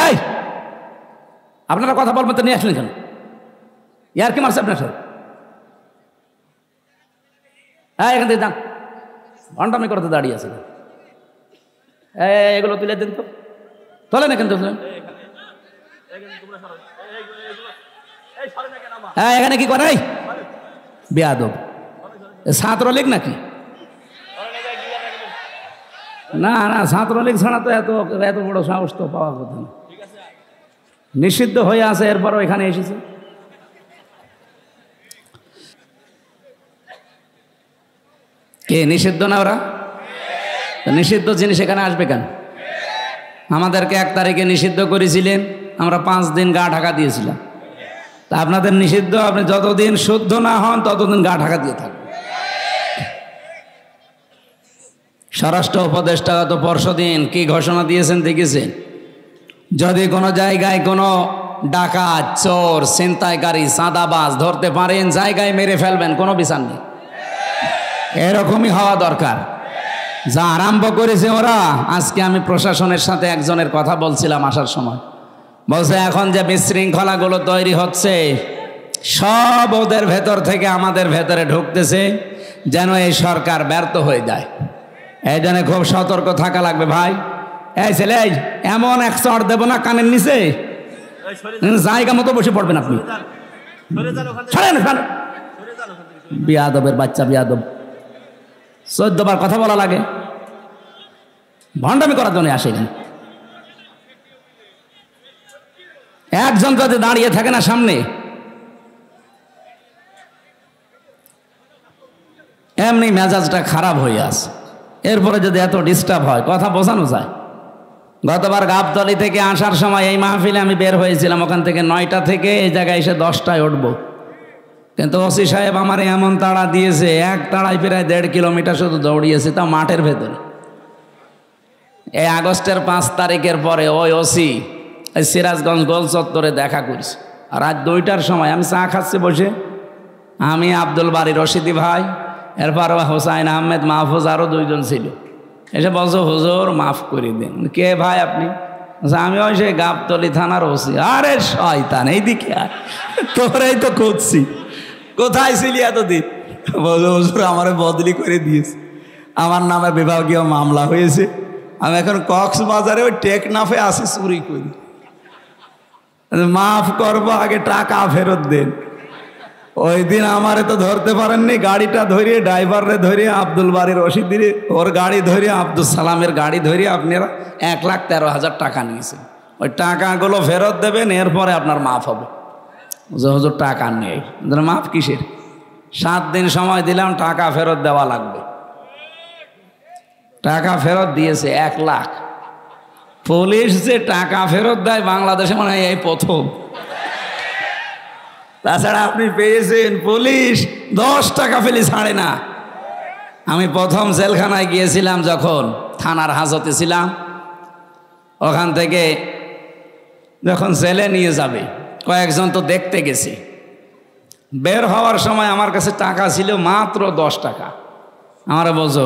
এই আপনারা কথা বলবেন তো নিয়ে আসলেন কেন? ইয়ার কি মারছে আপনার সাথে? হ্যাঁ, এখান থেকে যান, ঘন্টামি করতে দাঁড়িয়ে আছে। এগুলো তুলে দিন তো, তোলেন এখান থেকে। হ্যাঁ, এখানে কি করে বেয়াদব ছাত্রলীগ নাকি? না না, ছাত্রলীগ ছাড়া তো এত বড় সাহস তো পাওয়ার কথা না। নিষিদ্ধ হয়ে আছে, এরপরও এখানে এসেছে। কে নিষিদ্ধ না? ওরা নিষিদ্ধ জিনিস এখানে আসবে কেন? আমাদেরকে 1 তারিখে নিষিদ্ধ করেছিলেন, আমরা 5 দিন গা ঢাকা দিয়েছিলাম। তা আপনাদের নিষিদ্ধ, আপনি যতদিন শুদ্ধ না হন ততদিন গা ঢাকা দিয়ে থাকবেন। স্বরাষ্ট্র উপদেষ্টা গত পরশুদিন কি ঘোষণা দিয়েছেন দেখেছেন? যদি কোনো জায়গায় কোনো ডাকাত, চোর, ছিনতাইকারী, চাঁদাবাজ ধরতে পারেন, জায়গায় মেরে ফেলবেন, কোনো বিচার নেই। এরকমই হওয়া দরকার। যা আরম্ভ করেছে ওরা, আজকে আমি প্রশাসনের সাথে একজনের কথা বলছিলাম আসার সময়, বলছে এখন যে বিশৃঙ্খলাগুলো তৈরি হচ্ছে সব ওদের ভেতর থেকে আমাদের ভেতরে ঢুকতেছে, যেন এই সরকার ব্যর্থ হয়ে যায়। এই জন্য খুব সতর্ক থাকা লাগবে ভাই। এই ছেলে, এমন এক চড় দেব না কানের নিচে, জায়গা মতো বসে পড়বেন আপনি। বিয়াদবের বাচ্চা, বিয়াদব। 14 বার কথা বলা লাগে, ভণ্ডামি করার জন্য আসে। একজন যদি দাঁড়িয়ে থাকে না সামনে, এমনি মেজাজটা খারাপ হয়ে আসে। এরপরে যদি এত ডিস্টার্ব হয়, কথা বোঝানো যায়। গতবার গাবতলী থেকে আসার সময় এই মাহফিলে আমি বের হয়েছিলাম, ওখান থেকে 9টা থেকে এই জায়গায় এসে 10টায় উঠবো, কিন্তু ওসি সাহেব আমার এমন তাড়া দিয়েছে, এক তাড়ায় প্রায় 1.5 কিলোমিটার শুধু দৌড়িয়েছে, তা মাঠের ভেতরে। এই আগস্টের 5 তারিখের পরে ওই ওসি সিরাজগঞ্জ গোল চত্বরে দেখা করেছে। আর রাত 2টার সময় আমি চা খাচ্ছি বসে, আমি, আব্দুল বারী রশিদি ভাই, এরপর হোসাইন আহমেদ, মাহফুজ, আরও 2 জন ছিল। এসে বলছো হুজুর মাফ করে দিন। কে ভাই আপনি? আমি ওই সেই গাবতলী থানার ওসি। আরে শয়তান, এইদিকে আর তোরাই তো খুঁজছি, কোথায় ছিলি এতদিন? বলছো হুজুর আমারে বদলি করে দিয়েছে, আমার নামে বিভাগীয় মামলা হয়েছে, আমি এখন কক্সবাজারে ওই টেকনাফে আসি চুরি করি। মাফ করবো, আগে টাকা ফেরত দেন। ওই দিন আমারে তো ধরতে পারেননি, গাড়িটা ধরিয়ে, ড্রাইভারে ধরিয়ে, আব্দুল বারী রশিদিরে ওর গাড়ি ধরিয়ে, আব্দুল সালামের গাড়ি ধরিয়ে আপনারা 1,13,000 টাকা নিয়েছেন। ওই টাকাগুলো ফেরত দেবেন, এরপরে আপনার মাফ হবে। হুজুর টাকা নেই, মাফ কিসের? 7 দিন সময় দিলাম, টাকা ফেরত দেওয়া লাগবে। টাকা ফেরত দিয়েছে 1 লাখ। পুলিশ যে টাকা ফেরত দেয় বাংলাদেশে মনে হয় এই প্রথম। তাছাড়া আপনি পেয়েছেন পুলিশ 10 টাকা ফেলে ছাড়ে না। আমি প্রথম জেলখানায় গিয়েছিলাম যখন থানার হাজতে ছিলাম, ওখান থেকে যখন জেলে নিয়ে যাবে কয়েকজন তো দেখতে গেছি, বের হওয়ার সময় আমার কাছে টাকা ছিল মাত্র 10 টাকা। আমার বলছে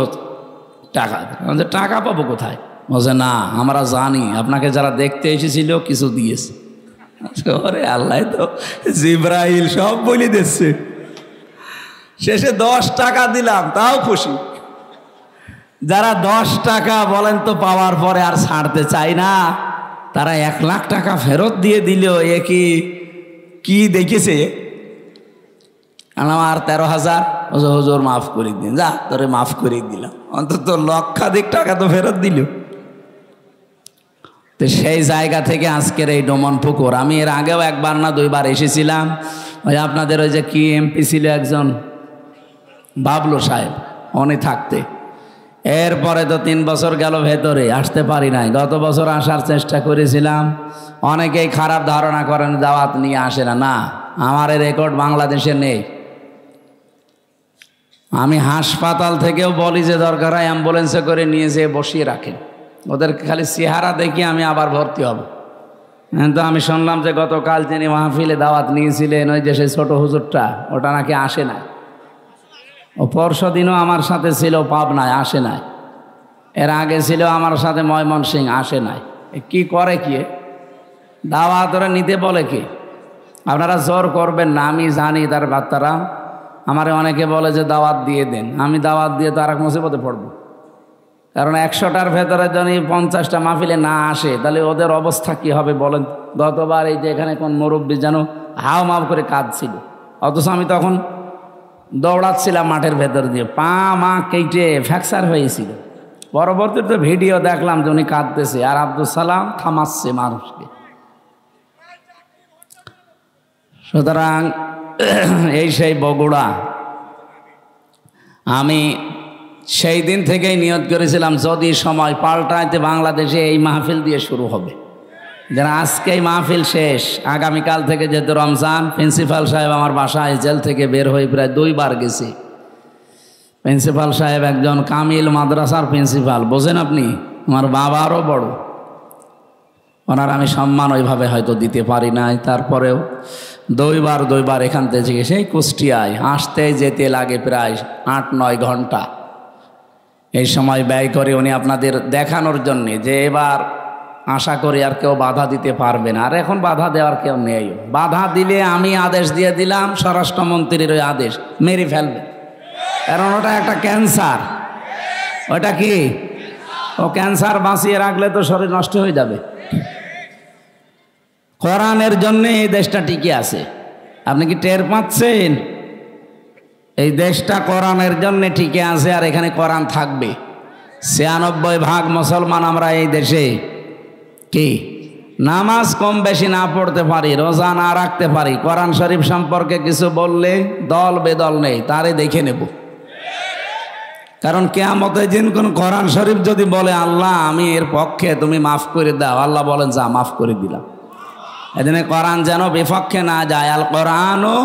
টাকা, টাকা পাবো কোথায়? বলছে না আমরা জানি আপনাকে যারা দেখতে এসেছিল কিছু দিয়েছে। ওরে আল্লাহ, তো জিব্রাইল সব বলে দিচ্ছে। শেষে 10 টাকা দিলাম, তাও খুশি। যারা 10 টাকা বলেন তো পাওয়ার পরে আর ছাড়তে চাই না, তারা 1 লাখ টাকা ফেরত দিয়ে দিল। এ কি দেখেছে? আমার 13,000। হুজুর মাফ করে দিন। যা তোরে মাফ করে দিলাম, অন্তত লক্ষাধিক টাকা তো ফেরত দিল। তো সেই জায়গা থেকে আজকের এই ডোমন পুকুর। আমি এর আগেও 1 বার না 2 বার এসেছিলাম। ওই আপনাদের ওই যে কি এমপি ছিল একজন, বাবলু সাহেব, উনি থাকতে। এরপরে তো 3 বছর গেল ভেতরে, আসতে পারি নাই। গত বছর আসার চেষ্টা করেছিলাম। অনেকেই খারাপ ধারণা করেন দাওয়াত নিয়ে আসে না। না, আমার এই রেকর্ড বাংলাদেশে নেই। আমি হাসপাতাল থেকেও বলি যে দরকার হয় অ্যাম্বুলেন্সে করে নিয়ে যেয়ে বসিয়ে রাখেন, ওদেরকে খালি চেহারা দেখি আমি আবার ভর্তি হব। তো আমি শুনলাম যে গতকাল যিনি মাহফিলে দাওয়াত নিয়েছিলেন, ওই যে সেই ছোটো হুজুরটা, ওটা নাকি আসে নাই। ও পরশুদিনও আমার সাথে ছিল পাবনায়, আসে নাই। এর আগে ছিল আমার সাথে ময়মনসিংহ, আসে নাই। কি করে কি দাওয়াত ওরা নিতে বলে কি? আপনারা জোর করবেন না, আমি জানি তার বাচ্চারা। আমারে অনেকে বলে যে দাওয়াত দিয়ে দেন, আমি দাওয়াত দিয়ে তো আর এক মুসিবতে পড়ব। কারণ 100টার ভেতরে যদি 50টা মাহফিলে না আসে তাহলে ওদের অবস্থা কি হবে বলেন। গতবার এই যে এখানে কোন মুরব্বী যেন হাও মাও করে কাঁদছিল, অথচ আমি তখন দৌড়াচ্ছিলাম মাঠের ভেতর দিয়ে, পা মা কেটে ফ্র্যাকচার হয়েছিল। পরবর্তীতে ভিডিও দেখলাম যে উনি কাঁদতেছে আর আব্দুল সালাম থামাচ্ছে মানুষকে। সুতরাং এই সেই বগুড়া। আমি সেই দিন থেকেই নিয়ত করেছিলাম যদি সময় পাল্টাইতে বাংলাদেশে এই মাহফিল দিয়ে শুরু হবে। যারা আজকে এই মাহফিল শেষ, আগামীকাল থেকে যেহেতু রমজান, প্রিন্সিপাল সাহেব আমার বাসায় জেল থেকে বের হয়ে প্রায় 2 বার গেছি। প্রিন্সিপাল সাহেব একজন কামিল মাদ্রাসার প্রিন্সিপাল, বোঝেন আপনি, আমার বাবারও বড়। ওনার আমি সম্মান ওইভাবে হয়তো দিতে পারি নাই, তারপরেও 2 বার এখান থেকে সেই কুষ্টিয়ায় আসতে যেতে লাগে প্রায় 8-9 ঘন্টা। এই সময় ব্যয় করে উনি আপনাদের দেখানোর জন্যে যে এবার আশা করি আর কেউ বাধা দিতে পারবে না। আর এখন বাধা দেওয়ার কেউ নেই। বাধা দিলে আমি আদেশ দিয়ে দিলাম, স্বরাষ্ট্রমন্ত্রীর ওই আদেশ মেরে ফেলবে, কারণ ওটা একটা ক্যান্সার। ওটা কি? ও ক্যান্সার বাঁচিয়ে রাখলে তো শরীর নষ্ট হয়ে যাবে। কোরআনের জন্য এই দেশটা টিকে আছে। আপনি কি টের পাচ্ছেন? এই দেশটা কোরআনের জন্য টিকে আছে, আর এখানে কোরআন থাকবে। 96% মুসলমান আমরা এই দেশে। কি নামাজ কম বেশি না পড়তে পারি, রোজা না রাখতে পারি, কোরআন শরীফ সম্পর্কে কিছু বললে দল বেদল নেই, তারে দেখে নেব। কারণ কিয়ামতের দিন কোন কোরআন শরীফ যদি বলে আল্লাহ আমি এর পক্ষে, তুমি মাফ করে দাও, আল্লাহ বলেন যা মাফ করে দিলাম। এদিনে কোরআন যেন বিপক্ষে না যায়। আল কোরআনও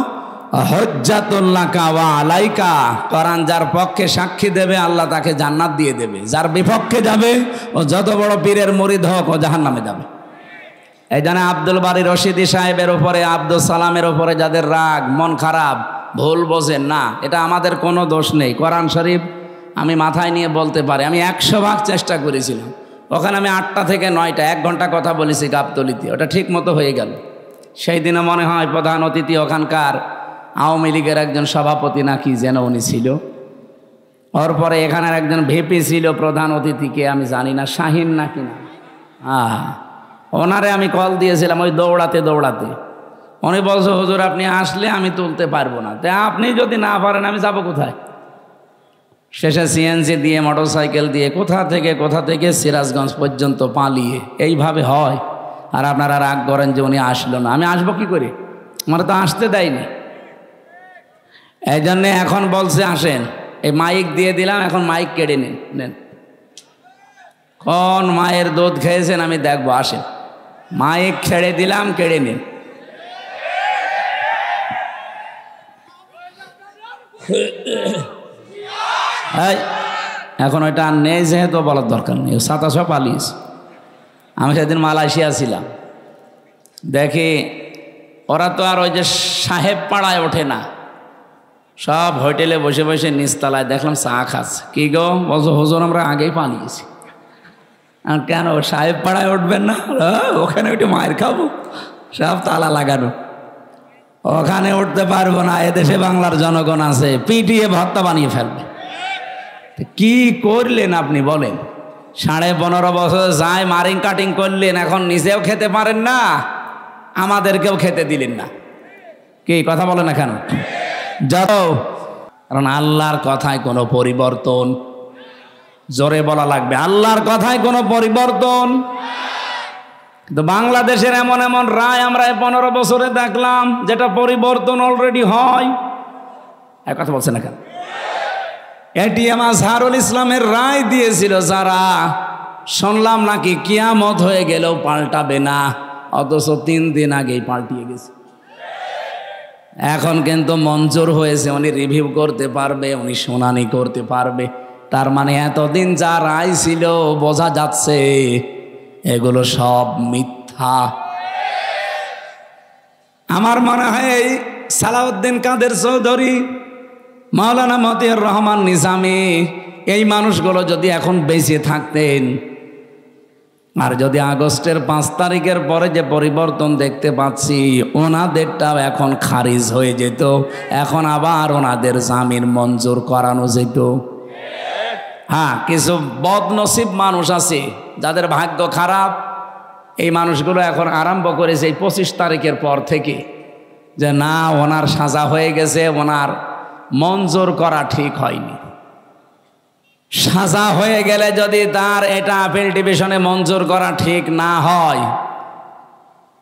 হুজ্জাতুল লাকা ওয়া আলাইকা। কোরআন যার পক্ষে সাক্ষী দেবে আল্লাহ তাকে জান্নাত দিয়ে দেবে, যার বিপক্ষে যাবে ও যত বড় পীরের মুরিদ হোক ও জাহান্নামে যাবে। এই জন্য আব্দুল বারী রশিদি সাহেবের উপরে, আব্দুল সালামের উপরে যাদের রাগ, মন খারাপ, ভুল বোঝেন না, এটা আমাদের কোনো দোষ নেই। কোরআন শরীফ আমি মাথায় নিয়ে বলতে পারি। আমি 100 ভাগ চেষ্টা করেছিলাম। ওখানে আমি 8টা থেকে 9টা 1 ঘন্টা কথা বলেছি গাবতলিতে, ওটা ঠিক মতো হয়ে গেল। সেই দিনে মনে হয় প্রধান অতিথি ওখানকার আওয়ামী লীগের একজন সভাপতি নাকি যেন উনি ছিল। ওর পরে এখানের একজন ভিপি ছিল প্রধান অতিথিকে আমি জানি না, শাহিন নাকি না, ওনারে আমি কল দিয়েছিলাম ওই দৌড়াতে। উনি বলছে হুজুর আপনি আসলে আমি তুলতে পারবো না, তাই আপনি যদি না পারেন আমি যাব কোথায়? শেষে সিএনজি দিয়ে, মোটরসাইকেল দিয়ে কোথা থেকে সিরাজগঞ্জ পর্যন্ত পালিয়ে। এইভাবে হয়। আর আপনারা রাগ করেন যে উনি আসলো না। আমি আসবো কি করে? আমার তো আসতে দেয়নি। এই জন্যে এখন বলছে আসেন, এই মাইক দিয়ে দিলাম, এখন মাইক কেড়ে নেন। কোন মায়ের দুধ খেয়েছেন আমি দেখবো, আসেন। মাইক ছেড়ে দিলাম, কেড়ে নিন। এখন ওইটা আর নেই, যেহেতু বলার দরকার নেই, 27 পালিয়েছে। আমি সেদিন মালয়েশিয়া ছিলাম, দেখি ওরা তো আর ওই যে সাহেব পাড়ায় ওঠে না, সব হোটেলে বসে বসে নিচতলায় দেখলাম চা খাচ্ছে। কি গো? বলছো হুজুর আমরা আগেই পালিয়েছি। আর কেন সাহেব পাড়ায় উঠবেন না? ওখানে ওইটা মায়ের খাবো, সব তালা লাগানো, ওখানে উঠতে পারবো না। এদেশে বাংলার জনগণ আছে, পিটিয়ে ভর্তা বানিয়ে ফেলবে। কি করলেন আপনি বলেন? 15.5 বছর যায় মারিং কাটিং করলেন, এখন নিজেও খেতে পারেন না, আমাদেরকেও খেতে দিলেন না। কি কথা বলেন না কেন? যত, কারণ আল্লাহর কথায় কোনো পরিবর্তন, জোরে বলা লাগবে, আল্লাহর কথায় কোনো পরিবর্তন। কিন্তু বাংলাদেশের এমন এমন রায় আমরা 15 বছরে দেখলাম যেটা পরিবর্তন অলরেডি হয়। এক কথা বলছে না কেন? এটিএম আজহারুল ইসলামের রায় দিয়েছিল যারা, শুনলাম নাকি কিয়ামত হয়ে গেলেও পাল্টাবে না, অথচ 3 দিন আগেই পাল্টিয়ে গেছে। এখন কিন্তু মঞ্জুর হয়েছে, উনি রিভিউ করতে পারবে, উনি শুনানি করতে পারবে। তার মানে এতদিন যা রায় ছিল বোঝা যাচ্ছে এগুলো সব মিথ্যা। আমার মনে হয় এই সালাউদ্দিন কাদের চৌধুরী, মাওলানা মতিউর রহমান নিজামী, এই মানুষগুলো যদি এখন বেঁচে থাকতেন, আর যদি আগস্টের 5 তারিখের পরে যে পরিবর্তন দেখতে পাচ্ছি, ওনাদেরটাও এখন খারিজ হয়ে যেত, এখন আবার ওনাদের জামিন মঞ্জুর করানো যেত। হ্যাঁ, কিছু বদনসিব মানুষ আছে যাদের ভাগ্য খারাপ, এই মানুষগুলো এখন আরম্ভ করেছে এই 25 তারিখের পর থেকে যে না, ওনার সাজা হয়ে গেছে, ওনার মঞ্জুর করা ঠিক হয়নি। সাজা হয়ে গেলে যদি তার এটা আপিল ডিভিশনে মঞ্জুর করা ঠিক না হয়,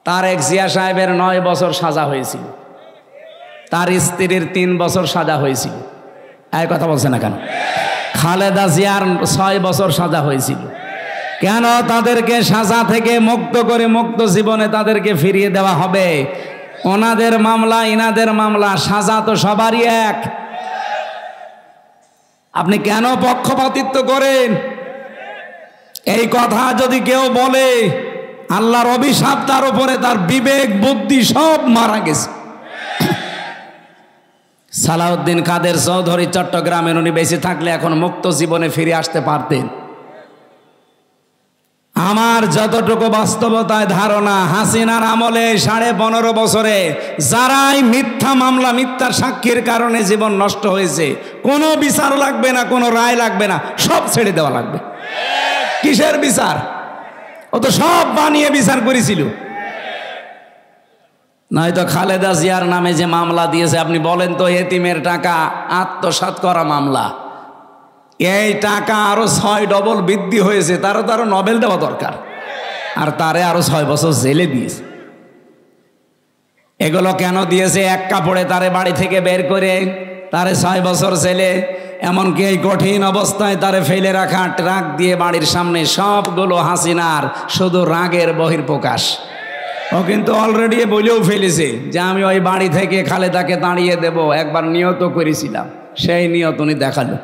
তারেক জিয়া সাহেবের 9 বছর সাজা হয়েছিল, তার স্ত্রীর 3 বছর সাজা হয়েছিল। এই কথা বলছে না কেন? খালেদা জিয়ার 6 বছর সাজা হয়েছিল। কেন তাদেরকে সাজা থেকে মুক্ত করে মুক্ত জীবনে তাদেরকে ফিরিয়ে দেওয়া হবে? ওনাদের মামলা ইনাদের মামলা, সাজা তো সবারই এক। আপনি কেন পক্ষপাতিত্ব করেন? এই কথা যদি কেউ বলে, আল্লাহর অভিশাপ তার উপরে, তার বিবেক বুদ্ধি সব মারা গেছে। সালাউদ্দিন কাদের চৌধুরী চট্টগ্রামের, উনি বেঁচে থাকলে এখন মুক্ত জীবনে ফিরে আসতে পারতেন। আমার যতটুকু বাস্তবতায় ধারণা, হাসিনার আমলে 15.5 বছরে যারাই মিথ্যা মামলা, মিথ্যা সাক্ষীর কারণে জীবন নষ্ট হয়েছে, কোনো বিচার লাগবে না, কোনো রায় লাগবে না, সব ছেড়ে দেওয়া লাগবে। কিসের বিচার? ও তো সব বানিয়ে বিচার করেছিল। নয়তো খালেদা জিয়ার নামে যে মামলা দিয়েছে, আপনি বলেন তো, এতিমের টাকা আত্মসাৎ করা মামলা, এই টাকা আরো 6 ডবল বৃদ্ধি হয়েছে, তারও তো আরো নোবেল দেওয়া দরকার, আর তারে আরো 6 বছর জেলে দিয়েছে। এগুলো কেন দিয়েছে? এক কাপড়ে তারে বাড়ি থেকে বের করে তারে 6 বছর জেলে, এমনকি এই কঠিন অবস্থায় তারে ফেলে রাখা ট্রাক দিয়ে বাড়ির সামনে, সবগুলো হাসিনার শুধু রাগের বহির্প্রকাশ। ও কিন্তু অলরেডি বলেও ফেলেছে যে আমি ওই বাড়ি থেকে খালেদাকে তাড়িয়ে দেব, একবার নিয়ত করেছিলাম, সেই নিয়ত উনি দেখালো।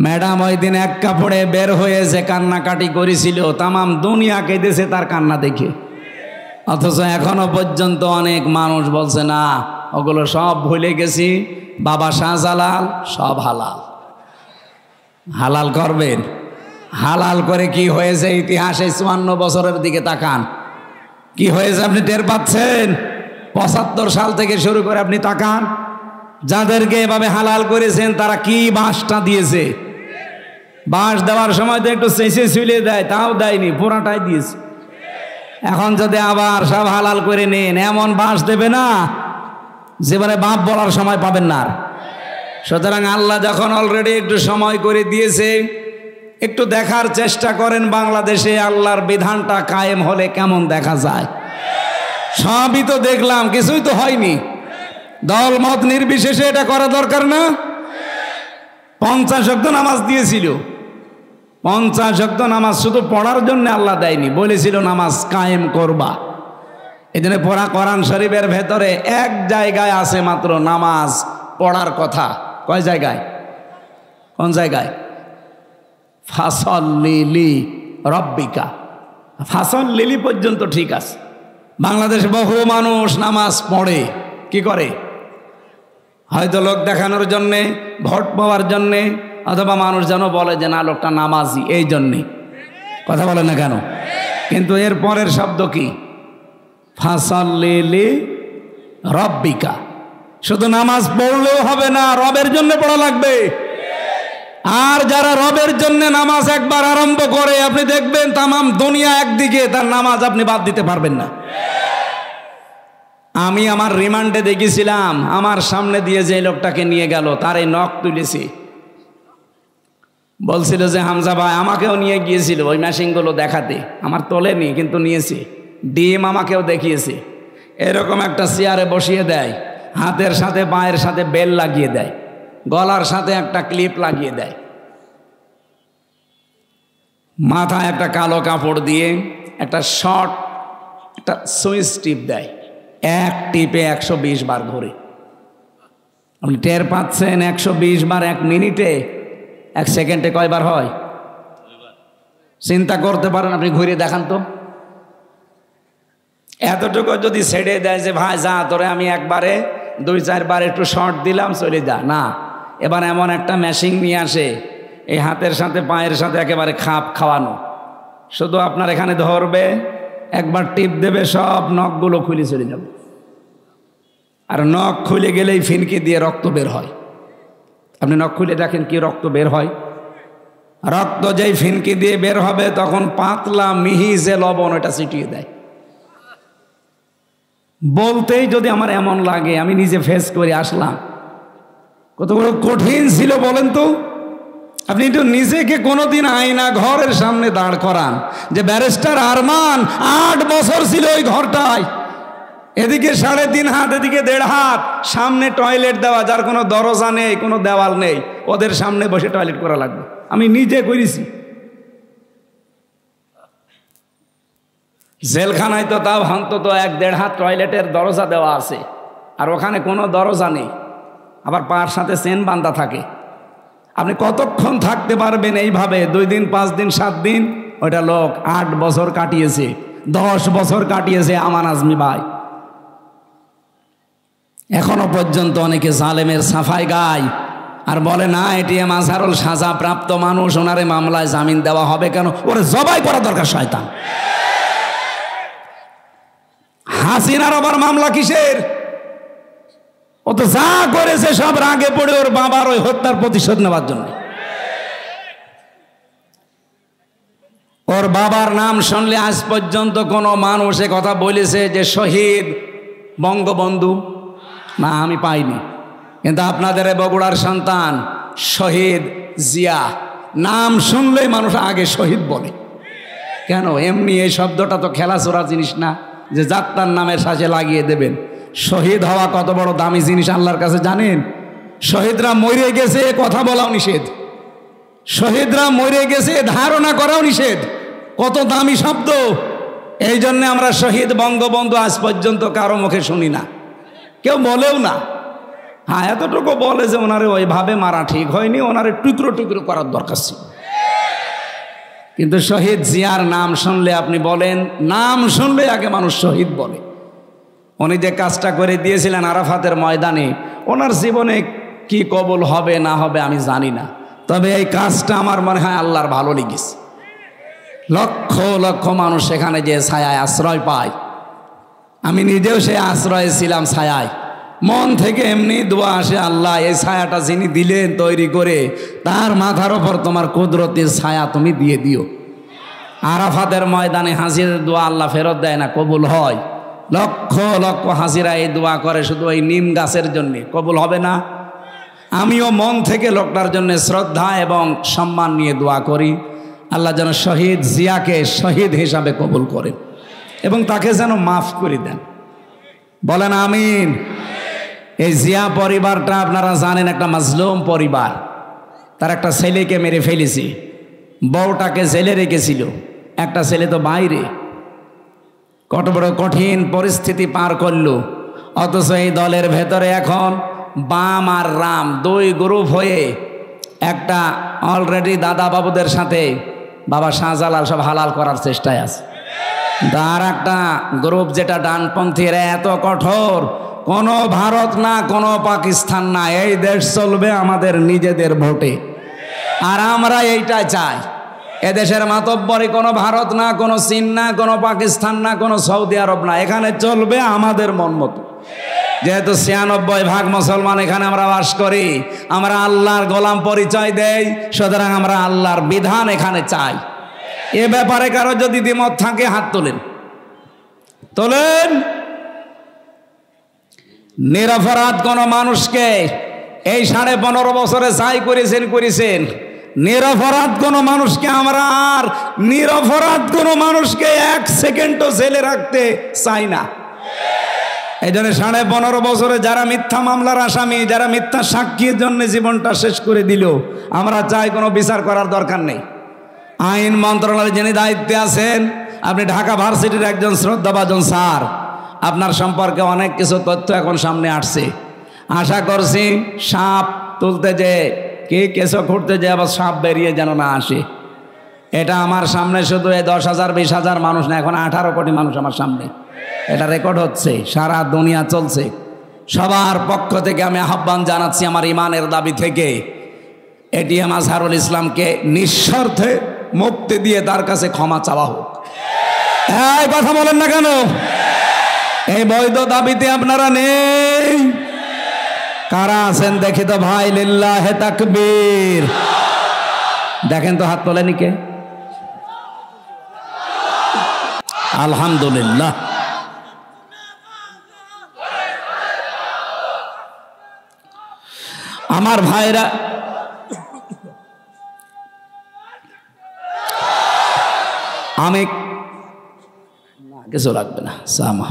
ম্যাডাম ওই দিন এক কাপড়ে বের হয়েছে, কান্নাকাটি করেছিল, তামাম দুনিয়া কেঁদেছে তার কান্না দেখে। অথচ এখনো পর্যন্ত অনেক মানুষ বলছে না, ওগুলো সব ভুলে গেছি, বাবা শাহজালাল সব হালাল। হালাল করবেন? হালাল করে কি হয়েছে ইতিহাসে? 54 বছরের দিকে তাকান, কি হয়েছে আপনি টের পাচ্ছেন? 75 সাল থেকে শুরু করে আপনি তাকান, যাদেরকে এভাবে হালাল করেছেন তারা কি বাঁশটা দিয়েছে। বাঁশ দেওয়ার সময় তো একটু চেঁচে ছুলে দেয়, তাও দেয়নি, পুরাটাই দিয়েছে। এখন যদি আবার সব হালাল করে নেন, এমন বাঁশ দেবে না জীবনে বাপ বলার সময় পাবেন না। সুতরাং আল্লাহ যখন অলরেডি একটু সময় করে দিয়েছে, একটু দেখার চেষ্টা করেন বাংলাদেশে আল্লাহর বিধানটা কায়েম হলে কেমন দেখা যায়। সবই তো দেখলাম, কিছুই তো হয়নি। দল মত নির্বিশেষে এটা করা দরকার না? 50 ওয়াক্ত নামাজ দিয়েছিল, 50 ওয়াক্ত নামাজ শুধু পড়ার জন্য আল্লাহ দেয়নি, বলেছিল নামাজ কায়েম করবা। এই জন্য পড়া কোরআন শরীফের ভেতরে এক জায়গায় আছে মাত্র নামাজ পড়ার কথা। কয় জায়গায়? কোন জায়গায়? ফাসল্লি রব্বিকা, ফাসল্লি পর্যন্ত ঠিক আছে। বাংলাদেশে বহু মানুষ নামাজ পড়ে, কি করে? হয়তো লোক দেখানোর জন্যে, ভোট পাওয়ার জন্যে, অথবা মানুষ যেন বলে যে না লোকটা নামাজি, এই জন্যে। কথা বলে না কেন? কিন্তু এর পরের শব্দ কি? ফাসল্লি রব্বিকা। শুধু নামাজ পড়লেও হবে না, রবের জন্য পড়া লাগবে। আর যারা রবের জন্য নামাজ একবার আরম্ভ করে, আপনি দেখবেন তামাম দুনিয়া একদিকে, তার নামাজ আপনি বাদ দিতে পারবেন না। আমি আমার রিমান্ডে দেখেছিলাম, আমার সামনে দিয়ে যে লোকটাকে নিয়ে গেল তার এই নখ তুলেছি, বলছিল যে হামজা ভাই, আমাকেও নিয়ে গিয়েছিল ওই মেশিনগুলো দেখাতে, আমার তোলেনি কিন্তু নিয়েছি, ডিম আমাকেও দেখিয়েছে। এরকম একটা চেয়ারে বসিয়ে দেয়, হাতের সাথে পায়ের সাথে বেল লাগিয়ে দেয়, গলার সাথে একটা ক্লিপ লাগিয়ে দেয়, মাথায় একটা কালো কাপড় দিয়ে একটা শর্ট একটা সুইচ টিপ দেয়, এক টিপে 120 বার ঘুরে। আপনি টের পাচ্ছেন 120 বার 1 মিনিটে? 1 সেকেন্ডে কয়বার হয় চিন্তা করতে পারেন? আপনি ঘুরে দেখান তো। এতটুকু যদি ছেড়ে দেয় যে ভাই যা তোরে আমি একবারে 2-4 বার একটু শর্ট দিলাম, চলে যা, না, এবার এমন একটা মেশিন নিয়ে আসে, এই হাতের সাথে পায়ের সাথে একেবারে খাপ খাওয়ানো, শুধু আপনার এখানে ধরবে, একবার টিপ দেবে, সব নখগুলো খুলে চলে যাবে। আর নখ খুলে গেলেই ফিনকি দিয়ে রক্ত বের হয়। আপনি নখ খুলে দেখেন কি রক্ত বের হয়। রক্ত যেই ফিনকি দিয়ে বের হবে তখন পাতলা মিহি যে লবণ ওটা ছিটিয়ে দেয়। বলতেই যদি আমার এমন লাগে, আমি নিজে ফেস করে আসলাম, কত বড় কঠিন ছিল বলেন তো। আপনি একটু নিজেকে কোনোদিন আয়না ঘরের সামনে দাঁড় করান যে ব্যারিস্টার আরমান 8 বছর ছিল ওই ঘরটায়, এদিকে 3.5 হাত, এদিকে 1.5 হাত, সামনে টয়লেট দেওয়া, যার কোনো দরজা নেই, কোনো দেওয়াল নেই, ওদের সামনে বসে টয়লেট করা লাগবে। আমি নিজে করেছি। জেলখানায় তো তাও অন্তত 1-1.5 হাত টয়লেটের দরজা দেওয়া আছে, আর ওখানে কোনো দরজা নেই, আবার পার সাথে চেন বাঁধা থাকে। আপনি কতক্ষণ থাকতে পারবেন এইভাবে? 2 দিন, 5 দিন, 7 দিন। ওইটা লোক 8 বছর কাটিয়েছে, 10 বছর কাটিয়েছে আমান আজমি ভাই। এখনো পর্যন্ত অনেকে জালেমের সাফাই গায় আর বলে না এটিএম আজহারুল সাজা প্রাপ্ত মানুষ, ওনারে মামলায় জামিন দেওয়া হবে কেন? ওরে জবাই করা দরকার শয়তান। হাসিনার আবার মামলা কিসের? ও তো যা করেছে সব রাগে পড়ে ওর বাবার ওই হত্যার প্রতিশোধ নেওয়ার জন্য। ওর বাবার নাম শুনলে আজ পর্যন্ত কোনো মানুষ এ কথা বলেছে যে শহীদ বঙ্গবন্ধু? না, আমি পাইনি। কিন্তু আপনাদের বগুড়ার সন্তান শহীদ জিয়া নাম শুনলেই মানুষ আগে শহীদ বলে। কেন? এমনি এই শব্দটা তো খেলাচোরা জিনিস না যে যাত্রার নামের সাথে লাগিয়ে দেবেন। শহীদ হওয়া কত বড় দামি জিনিস আল্লাহর কাছে জানেন? শহীদরা মরে গেছে কথা বলাও নিষেধ, শহীদরা মরে গেছে ধারণা করাও নিষেধ। কত দামি শব্দ! এই জন্য আমরা শহীদ বঙ্গবন্ধু আজ পর্যন্ত কারো মুখে শুনি না, কেউ বলেও না। হ্যাঁ, এতটুকু বলে যে ওনারে ওইভাবে মারা ঠিক হয়নি, ওনারে টুকরো টুকরো করার দরকার ছিল। কিন্তু শহীদ জিয়ার নাম শুনলে আপনি বলেন, নাম শুনলে আগে মানুষ শহীদ বলে। উনি যে কাজটা করে দিয়েছিলেন আরাফাতের ময়দানে, ওনার জীবনে কি কবুল হবে না হবে আমি জানি না, তবে এই কাজটা আমার মনে হয় আল্লাহর ভালো লেগেছে। লক্ষ লক্ষ মানুষ সেখানে যে ছায়ায় আশ্রয় পায়, আমি নিজেও সে আশ্রয়ে ছিলাম ছায়ায়। মন থেকে এমনি দোয়া আসে, আল্লাহ এই ছায়াটা যিনি দিলেন তৈরি করে, তার মাথার ওপর তোমার কুদরতের ছায়া তুমি দিয়ে দিও। আরাফাতের ময়দানে হাজিরের দোয়া আল্লাহ ফেরত দেয় না, কবুল হয়। লক্ষ লক্ষ হাজিরা এই দোয়া করে শুধু ওই নিম গাছের জন্যে, কবুল হবে না? আমিও মন থেকে লোকটার জন্য শ্রদ্ধা এবং সম্মান নিয়ে দোয়া করি, আল্লাহ যেন শহীদ জিয়াকে শহীদ হিসাবে কবুল করেন এবং তাকে যেন মাফ করে দেন। বলেন আমিন। এই জিয়া পরিবারটা আপনারা জানেন একটা মাজলুম পরিবার। তার একটা ছেলেকে মেরে ফেলেছে, বউটাকে জেলে রেখেছিল, একটা ছেলে তো বাইরে। কত বড় কঠিন পরিস্থিতি পার করলো। অথচ এই দলের ভেতরে এখন বাম আর রাম 2 গ্রুপ হয়ে একটা অলরেডি দাদা বাবুদের সাথে বাবা শাহজালাল সব হালাল করার চেষ্টায় আছে। তার একটা গ্রুপ যেটা ডানপন্থী, এরা এত কঠোর, কোনো ভারত না কোনো পাকিস্তান না, এই দেশ চলবে আমাদের নিজেদের ভোটে, আর আমরা এইটা চাই। এদেশের মাতব্বরি কোনো ভারত না, কোনো চীন না, কোনো পাকিস্তান না, কোনো সৌদি আরব না, এখানে চলবে আমাদের মন মতো। যেহেতু 96% মুসলমান এখানে আমরা বাস করি, আমরা আল্লাহর গোলাম পরিচয় দেই, সুতরাং আমরা আল্লাহর বিধান এখানে চাই। এ ব্যাপারে কারো যদি দ্বিমত থাকে হাত তোলেন, তোলেন। নিরপরাধ কোনো মানুষকে এই 15.5 বছরে যাই করেছেন, নিরপরাধ কোনো মানুষকে আমরা আর নিরপরাধ কোনো মানুষকে 1 সেকেন্ডও জেলে রাখতে চাই না। এই জন্য 15.5 বছরে যারা মিথ্যা মামলার আসামি, যারা মিথ্যা সাক্ষীর জন্য জীবনটা শেষ করে দিল, আমরা চাই কোনো বিচার করার দরকার নেই। আইন মন্ত্রণালয়ে যিনি দায়িত্বে আছেন, আপনি ঢাকা ভার্সিটির একজন শ্রদ্ধাভাজন স্যার, আপনার সম্পর্কে অনেক কিছু তথ্য এখন সামনে আসছে। আশা করছি সাপ তুলতে যে কে কেসও খুঁড়তে যে আবার সাপ বেরিয়ে যেন না আসে। এটা আমার সামনে শুধু 10,000 20,000 মানুষ না, এখন 18 কোটি মানুষ আমার সামনে, এটা রেকর্ড হচ্ছে, সারা দুনিয়া চলছে। সবার পক্ষ থেকে আমি আহ্বান জানাচ্ছি আমার ইমানের দাবি থেকে, এটিএম আজহারুল ইসলামকে নিঃস্বার্থে মুক্তি দিয়ে তার কাছে ক্ষমা চাওয়া হোক। হ্যাঁ, কথা বলেন না কেন? এই বৈধ দাবিতে আপনারা নেই? কারা আছেন দেখি তো ভাই? লিল্লাহে তাকবীর। দেখেন তো হাত তোলেনি কে? আলহামদুলিল্লাহ। আমার ভাইরা, আমি কিছু লাগবে না সামা,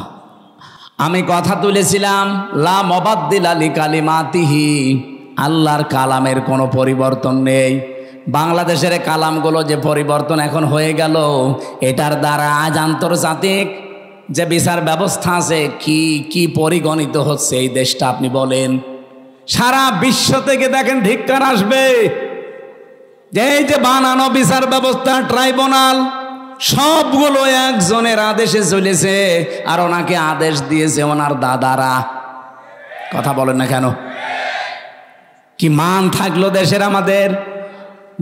আমি কথা তুলেছিলাম লা মুবাদ্দিলা লিকালিমাতিহি, আল্লাহর কালামের কোনো পরিবর্তন নেই। বাংলাদেশের কালামগুলো যে পরিবর্তন এখন হয়ে গেল, এটার দ্বারা আজ আন্তর্জাতিক যে বিচার ব্যবস্থা আছে কি কি পরিগণিত হচ্ছে এই দেশটা আপনি বলেন। সারা বিশ্ব থেকে দেখেন ধিক্কার আসবে। এই যে বানানো বিচার ব্যবস্থা, ট্রাইব্যুনাল, সবগুলো একজনের আদেশে চলেছে, আর ওনাকে আদেশ দিয়েছে ওনার দাদারা। কথা বলেন না কেন? কি মান থাকলো দেশের? আমাদের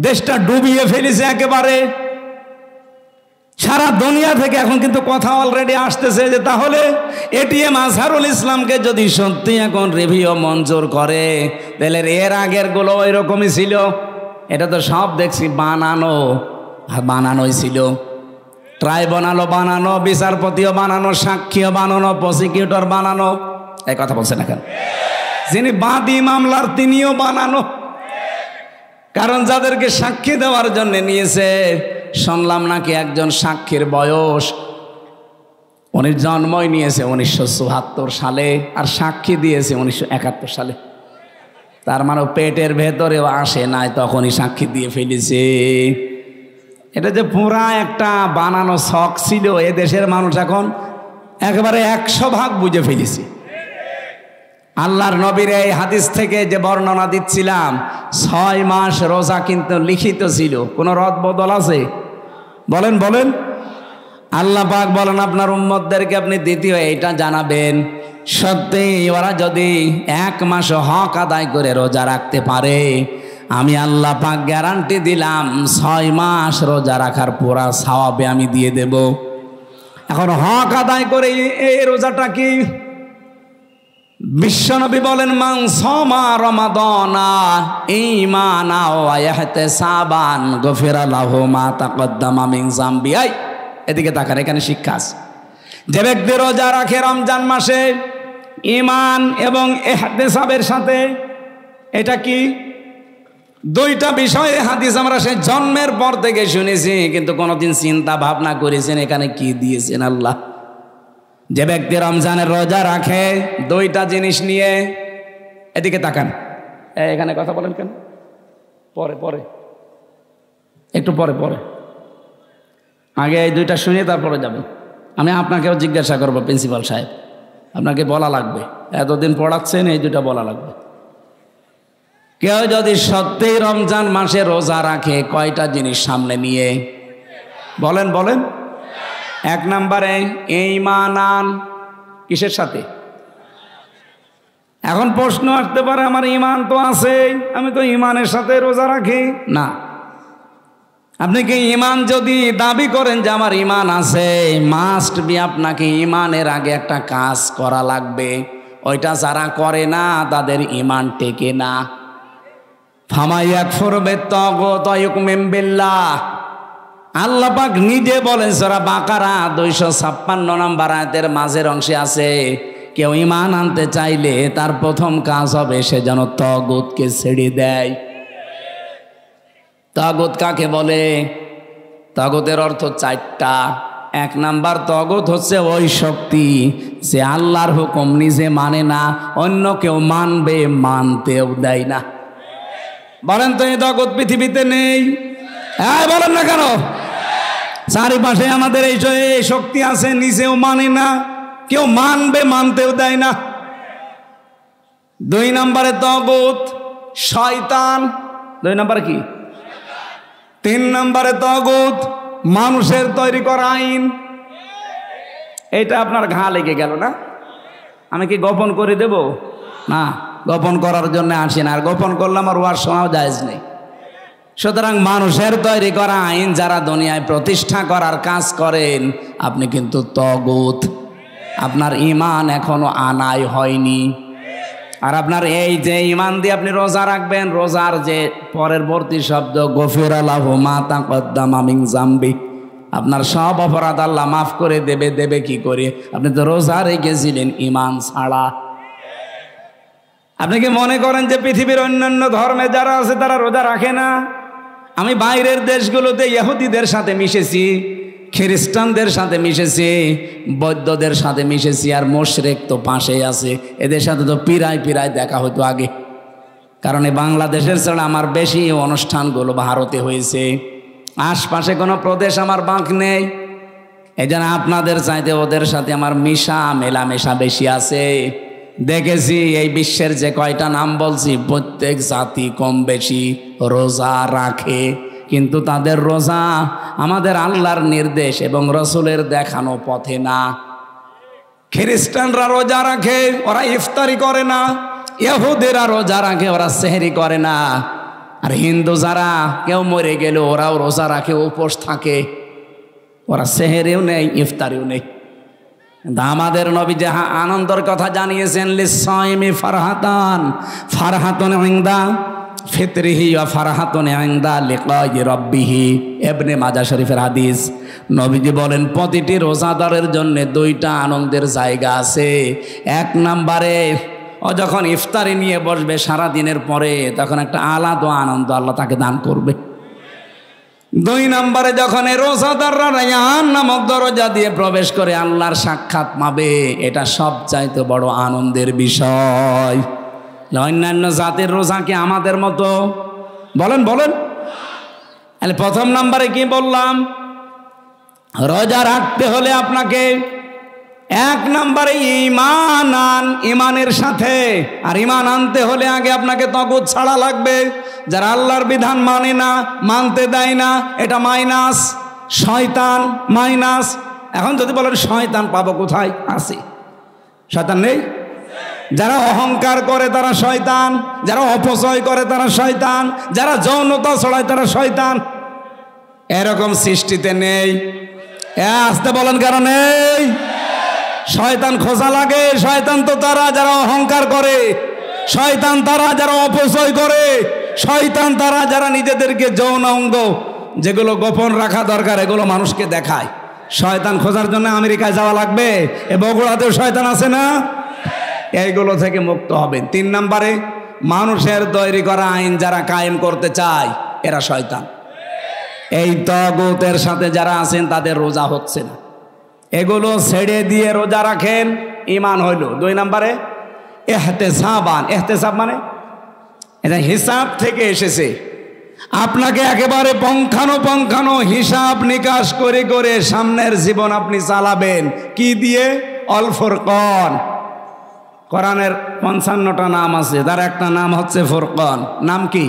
দেশটা ডুবিয়ে ফেলেছে একেবারে। সারা দুনিয়া থেকে এখন কিন্তু কথা অলরেডি আসতেছে যে তাহলে এটিএম আজহারুল ইসলামকে যদি সত্যি এখন রিভিউ মঞ্জুর করে, তাহলে এর আগের গুলো ওই রকমই ছিল। এটা তো সব দেখছি বানানো, বানানোই ছিল। ট্রাইব্যুনালও বানানো, বিচারপতিও বানানো, সাক্ষীও বানানো, প্রসিকিউটর বানানো। এই কথা বলছেন এখন? যিনি বাদী মামলার তিনিও বানানো। কারণ যাদেরকে সাক্ষী দেওয়ার জন্য নিয়েছে, শুনলাম নাকি একজন সাক্ষীর বয়স, উনি জন্মই নিয়েছে 1974 সালে আর সাক্ষী দিয়েছে 1971 সালে। তার মানে পেটের ভেতরেও আসে নাই, তখনই সাক্ষী দিয়ে ফেলেছে। এটা যে পুরা একটা বানানো শখ ছিল, এ দেশের মানুষ এখন একেবারে 100% বুঝে ফেলেছে। আল্লাহর নবীর এই হাদিস থেকে যে বর্ণনা দিচ্ছিলাম, 6 মাস রোজা কিন্তু লিখিত ছিল, কোনো রদ বদল আছে? বলেন বলেন। আল্লাহ পাক বলেন আপনার উম্মতদেরকে আপনি দ্বিতীয় এইটা জানাবেন, সত্যি ওরা যদি 1 মাস হক আদায় করে রোজা রাখতে পারে, আমি আল্লাহ পাক গ্যারান্টি দিলাম 6 মাস রোজা রাখার পুরা সওয়াবে আমি দিয়ে দেব। এখন হক আদায় করে এই রোজাটা কি? বিশ্বনবী বলেন মান সামা রমাদানা ঈমানা ওয়া ইহতিসাবান গফিরা লাহু মা তাকদ্দামা মিন যামবিহি। এদিকে তাকান, এখানে শিক্ষা আছে। যে ব্যক্তি রোজা রাখে রমজান মাসে ঈমান এবং ইহতিসাবের সাথে, এটা কি? দুইটা বিষয়ে হাদিস আমরা সে জন্মের পর থেকে শুনেছি, কিন্তু কোনোদিন চিন্তা ভাবনা করেছেন এখানে কি দিয়েছেন আল্লাহ। যে ব্যক্তি রমজানের রোজা রাখে দুইটা জিনিস নিয়ে, এদিকে তাকান। এখানে কথা বলেন কেন? পরে পরে একটু পরে পরে, আগে এই দুইটা শুনে তারপরে যাবেন। আমি আপনাকেও জিজ্ঞাসা করবো, প্রিন্সিপাল সাহেব আপনাকে বলা লাগবে, এতদিন পড়াচ্ছেন, এই দুইটা বলা লাগবে। কেউ যদি সত্যিই রমজান মাসে রোজা রাখে, কয়টা জিনিস সামনে নিয়ে? বলেন বলেন। 1 নম্বরে ঈমান। কিসের সাথে? এখন প্রশ্ন আসতে পারে আমার ঈমান তো আছে, আমি তো ঈমানের সাথে রোজা রাখি না। আপনি কি ঈমান যদি দাবি করেন যে আমার ঈমান আছে, মাস্ট বি আপনাকে ঈমানের আগে একটা কাজ করা লাগবে। ওইটা যারা করে না তাদের ঈমান টেকে না। ফামায়াকফুর বিত্তাগুত ওয়া ইউমিন বিল্লাহ, আল্লাহ পাক নিজে বলেন সূরা বাকারা 256 নম্বর আয়াতের মাঝের অংশে আছে, কেউ ঈমান আনতে চাইলে তার প্রথম কাজ হবে সে যেন তাগুতকে ছেড়ে দেয়। তাগুত কাকে বলে? তাগুতের অর্থ 4টা। 1 নাম্বার তাগুত হচ্ছে ওই শক্তি যে আল্লাহর হুকুম নিজে মানে না, অন্য কেউ মানবে মানতেও দেয় না। বলেন তো এই তাগুত পৃথিবীতে নেই? হ্যাঁ বলেন না কেন? চারিপাশে আমাদের এই শক্তি আছে, নিজেও মানে না, কেউ মানবে মানতেও দেয় না। 2 নম্বরে তাগুত শয়তান। 2 নম্বরে কি? 3 নম্বরে তাগুত মানুষের তৈরি করা আইন। এইটা আপনার ঘা লেগে গেল না? আমি কি গোপন করে দেব? না, গোপন করার জন্য আসি না, আর গোপন করলে আমার ওয়াজ শোনাও জায়েজ নেই। সুতরাং মানুষের তৈরি করা আইন যারা দুনিয়ায় প্রতিষ্ঠা করার কাজ করেন, আপনি কিন্তু তাগুত। আপনার ঈমান এখনো আনাই হয়নি। আর আপনার এই যে ঈমান দিয়ে আপনি রোজা রাখবেন, রোজার যে পরবর্তী শব্দ গফিরা লাহু মা তাকদ্দামা মিন যামবি, আপনার সব অপরাধ আল্লাহ মাফ করে দেবে। দেবে কি করে? আপনি তো রোজা রেখেছিলেন ঈমান ছাড়া। আপনি কি মনে করেন যে পৃথিবীর অন্যান্য ধর্মে যারা আছে তারা রোজা রাখে না? আমি বাইরের দেশগুলোতে ইহুদিদের সাথে মিশেছি, খ্রিস্টানদের সাথে মিশেছি, বৌদ্ধদের সাথে মিশেছি, আর মুশরিক তো পাশেই আছে। এদের সাথে তো পিরায় দেখা হতো আগে। কারণ এই বাংলাদেশের ছাড়া আমার বেশি অনুষ্ঠানগুলো ভারতে হয়েছে। আশপাশে কোনো প্রদেশ আমার বাঁক নেই। এই জন্য আপনাদের চাইতে ওদের সাথে আমার মেলামেশা বেশি আছে। দেখেছি এই বিশ্বের যে কয়টা নাম বলছি, প্রত্যেক জাতি কম বেশি রোজা রাখে, কিন্তু তাদের রোজা আমাদের আল্লাহর নির্দেশ এবং রসুলের দেখানো পথে না। খ্রিস্টানরা রোজা রাখে, ওরা ইফতারি করে না। ইহুদিরা রোজা রাখে, ওরা সেহরি করে না। আর হিন্দু যারা কেউ মরে গেল ওরাও রোজা রাখে, উপোস থাকে, ওরা সেহরিও নেই, ইফতারিও নেই। আমাদের নবী যে আনন্দের কথা জানিয়েছেন, লিসাইমি ফারহাতুন ইনদা ফিতরিহি ওয়া ফারহাতুন ইনদা লিকাই রাব্বিহি। ইবনে মাজাহ শরীফের হাদিস। নবীজি বলেন প্রতিটি রোজাদারের জন্য দুইটা আনন্দের জায়গা আছে। এক নম্বরে ও যখন ইফতারি নিয়ে বসবে সারা দিনের পরে, তখন একটা আলাদা আনন্দ আল্লাহ তাকে দান করবে। দুই নম্বরে যখন এই রোজাদাররা রায়্যান নামক দরজা দিয়ে প্রবেশ করে আল্লাহর সাক্ষাৎ পাবে, এটা সবচাইতে বড় আনন্দের বিষয়। অন্যান্য জাতির রোজা কি আমাদের মতো? বলেন তাহলে প্রথম নম্বরে কি বললাম? রোজা রাখতে হলে আপনাকে এক নম্বরে ঈমান আন, ঈমানের সাথে। আর ঈমান আনতে হলে আগে আপনাকে তাগুত ছাড়া লাগবে। যারা আল্লাহর বিধান মানে না, মানতে দেয় না, এটা মাইনাস, শয়তান মাইনাস। এখন যদি বলেন শয়তান পাবো কোথায়? আছে, শয়তান নেই? যারা অহংকার করে তারা শয়তান, যারা অপচয় করে তারা শয়তান, যারা যৌনতা ছড়ায় তারা শয়তান। এরকম সৃষ্টিতে নেই। আসতে বলেন কারণ নেই। শয়তান খোঁজা লাগে। শয়তান তো তারা যারা অহংকার করে, শয়তান তারা যারা অপচয় করে, শয়তান তারা যারা নিজেদেরকে যৌন অঙ্গ যেগুলো গোপন রাখা দরকার এগুলো মানুষকে দেখায়। শয়তান খোঁজার জন্য আমেরিকায় যাওয়া লাগবে? এ বগুড়াতেও শয়তান আছে না? এইগুলো থেকে মুক্ত হবেন। তিন নম্বরে মানুষের তৈরি করা আইন যারা কায়েম করতে চায় এরা শয়তান। এই তাগুতের সাথে যারা আছেন তাদের রোজা হচ্ছে না। এগুলো ছেড়ে দিয়ে রোজা রাখেন, ঈমান হইল। দুই নম্বরে ইহতিসাবান। ইহতিসাব মানে এটা হিসাব থেকে এসেছে। আপনাকে একেবারে পঙ্খানো হিসাব নিকাশ করে করে সামনের জীবন আপনি চালাবেন। কি দিয়ে? অল ফুরকান। কোরআনের 55টা নাম আছে, তার একটা নাম হচ্ছে ফুরকান। নাম কি?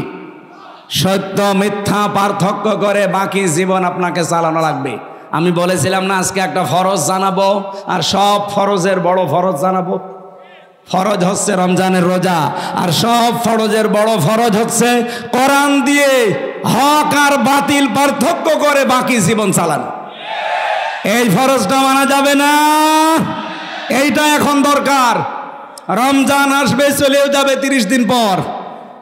সত্য মিথ্যা পার্থক্য করে বাকি জীবন আপনাকে চালানো লাগবে। আমি বলেছিলাম না আজকে একটা ফরজ জানাবো, আর সব ফরজের বড় ফরজ জানাবো। ফরজ হচ্ছে রমজানের রোজা, আর সব ফরজের বড় ফরজ হচ্ছে কোরআন দিয়ে হক আর বাতিল পার্থক্য করে বাকি জীবন চালানো। এই ফরজটা মানা যাবে না, এইটা এখন দরকার। রমজান আসবে, চলেও যাবে 30 দিন পর,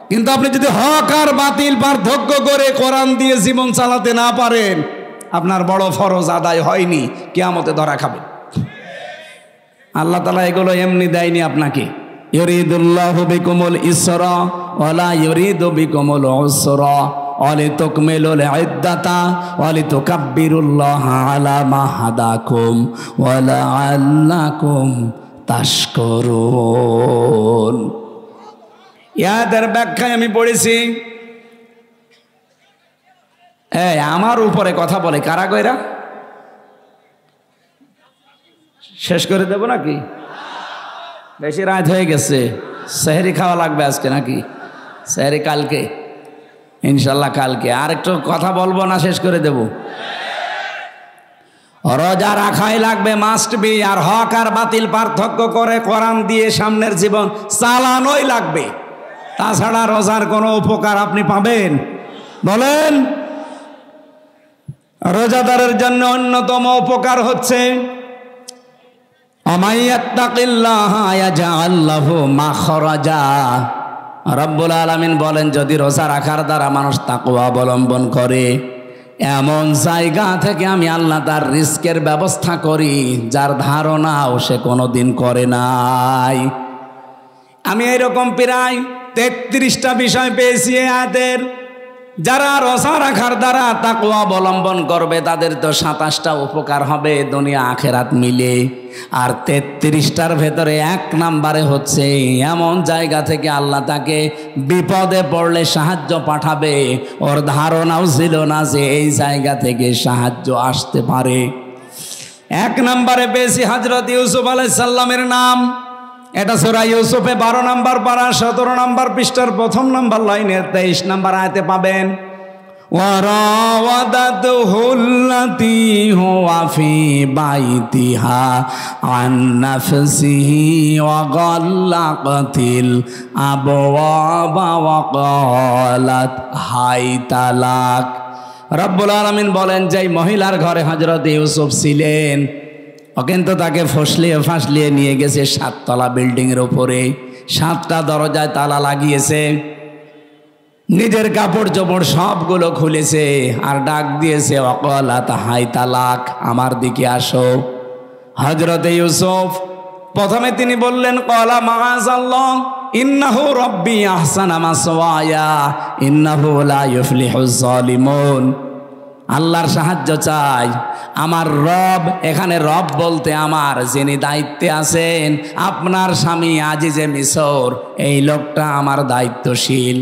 কিন্তু আপনি যদি হক আর বাতিল পার্থক্য করে কোরআন দিয়ে জীবন চালাতে না পারেন, আপনার বড় ফরজ আদায় হয়নি, কিয়ামতে ধরা খাবেন। আল্লাহ তাআলা এগুলো এমনি দেয়নি আপনাকে। ইউরিদুল্লাহু বিকুমুল ইসরা ওয়ালা ইউরিদু বিকুমুল উসরা ওয়ালিতুকমিলুল ইদ্দাতা ওয়ালিতুকাব্বিরুল্লাহা আলা মা হাদাকুম ওয়া লাআল্লাকুম তাশকুরুন। ইয়াদের ব্যাখ্যায় আমি পড়েছি, আমার উপরে কথা বলে কারা কইরা? শেষ করে দেব নাকি? বেশি রাত হয়ে গেছে, সেহরি খাওয়া লাগবে আজকে নাকি? সেহরি কালকে ইনশাল্লাহ, কালকে। আর একটু কথা বলবো না শেষ করে দেব? রোজা রাখাই লাগবে, মাস্ট বি। আর হক আর বাতিল পার্থক্য করে কোরআন দিয়ে সামনের জীবন চালানোই লাগবে। তাছাড়া রোজার কোনো উপকার আপনি পাবেন? বলেন। রোজাদারের জন্য অন্যতম উপকার হচ্ছে আমাইয়াত্তাকিল্লাহা ইয়াজআল লাহু মাখরাজা। রব্বুল আলামিন বলেন, যদি রোজা রাখার দ্বারা মানুষ তাকওয়া অবলম্বন করে, এমন জায়গা থেকে আমি আল্লাহ তার রিস্কের ব্যবস্থা করি যার ধারণাও সে কোনোদিন করে নাই। আমি এরকম প্রায় 33টা বিষয় পেয়েছি আয়াতের। যারা রোজা রাখার দ্বারা তাকওয়া অবলম্বন করবে তাদের তো 27টা উপকার হবে দুনিয়া আখেরাত মিলে। আর 33টার ভেতরে 1 নম্বরে হচ্ছে এমন জায়গা থেকে আল্লাহ তাকে বিপদে পড়লে সাহায্য পাঠাবে, ওর ধারণাও ছিল না যে এই জায়গা থেকে সাহায্য আসতে পারে। 1 নম্বরে পেয়েছি হযরত ইউসুফ আলাইহিস সালামের নাম। এটা সূরা ইউসুফে 12 নম্বর পারা 17 নম্বর পৃষ্ঠার 1 নম্বর লাইনে 23 নম্বর আয়াতে পাবেন। ওয়ারাওয়াদাতুহুল্লাতী হুয়া ফি বাইতিহা আন নাফসিহি ওয়া গাল্লাকাতিল আবওয়াবা ওয়া ক্বালাত হাইতা লাক। রব্বুল আলামিন বলেন, যেই মহিলার ঘরে হযরত ইউসুফ ছিলেন, ও কিন্তু তাকে ফাঁসলিয়ে নিয়ে গেছে 7 তলা বিল্ডিংয়ের উপরে, 7টা দরজায় তালা লাগিয়েছে, নিজের কাপড় চোপড় সবগুলো খুলেছে আর ডাক দিয়েছে, ওয়াকালাত হাই তালাক, আমার দিকে আসো। হযরত ইউসুফ প্রথমে তিনি বললেন, ক্বালা মাআযাল্লাহ ইন্নাহু রাব্বি আহসানা মাসওয়ায়া ইন্নাহু লা ইউফলিহুজ জালিমুন। আল্লাহর সাহায্য চাই, আমার রব, এখানে রব বলতে আমার যিনি দায়িত্বে আছেন, আপনার স্বামী আজিজে মিসর, এই লোকটা আমার দায়িত্বশীল,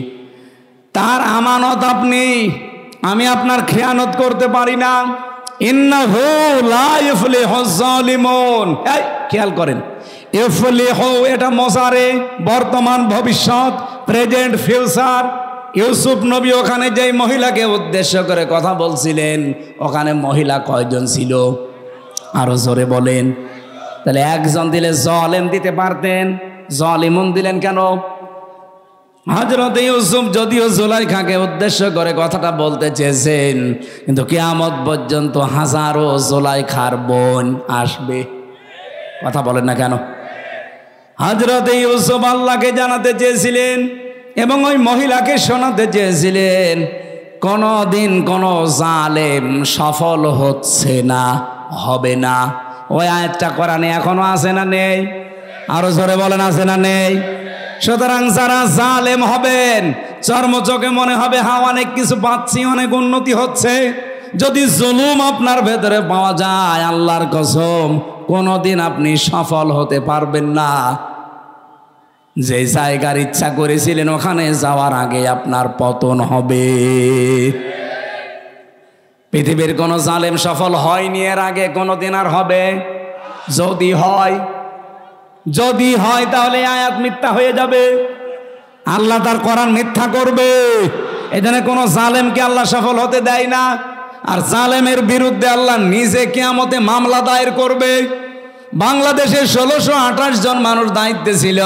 তার আমানত আপনি, আমি আপনার খেয়ানত করতে পারি না। ইন্নাহু লা ইউফলিহুজ জালিমুন। এই খেয়াল করেন, ইউফলিহু এটা মজারে, বর্তমান ভবিষ্যৎ, প্রেজেন্ট ফিউচার। ইউসুফ নবী ওখানে যেই মহিলাকে উদ্দেশ্য করে কথা বলছিলেন, ওখানে মহিলা কয়জন ছিল? আরো জোরে বলেন। তাহলে একজন দিলে জালেম দিতে পারতেন, জালিমুন দিলেন কেন? হযরত ইউসুফ যদিও জুলাইখাকে উদ্দেশ্য করে কথাটা বলতে চেয়েছেন, কিন্তু কিয়ামত পর্যন্ত হাজারো জুলাইখার বোন আসবে। কথা বলেন না কেন? হযরত ইউসুফ আল্লাহকে জানাতে চেয়েছিলেন এবং ওই মহিলাকে শোনাতে চেয়েছিলেন, কোনদিন কোনো জালেম সফল হচ্ছে না, হবে না। ওই আয়াতটা কোরআনে এখনো আছে না নেই? আরো জোরে বলেন, আছে না নেই? সুতরাং যারা জালেম হবেন, চর্মচোখে মনে হবে হ্যাঁ অনেক কিছু পাচ্ছি, অনেক উন্নতি হচ্ছে, যদি জুলুম আপনার ভেতরে পাওয়া যায়, আল্লাহর কসম কোনোদিন আপনি সফল হতে পারবেন না। যে জায়গার ইচ্ছা করেছিলেন ওখানে যাওয়ার আগে আপনার পতন হবে। পৃথিবীর কোন জালেম সফল হয়নি এর আগে, কোনোদিন আর হবে? যদি হয় তাহলে আয়াত মিথ্যা হয়ে যাবে, আল্লাহ তার কোরআন মিথ্যা করবে। এজন্য কোন জালেমকে আল্লাহ সফল হতে দেয় না। আর জালেমের বিরুদ্ধে আল্লাহ নিজে কিয়ামতে মামলা দায়ের করবে। বাংলাদেশে 1628 জন মানুষ দায়িত্বে ছিল,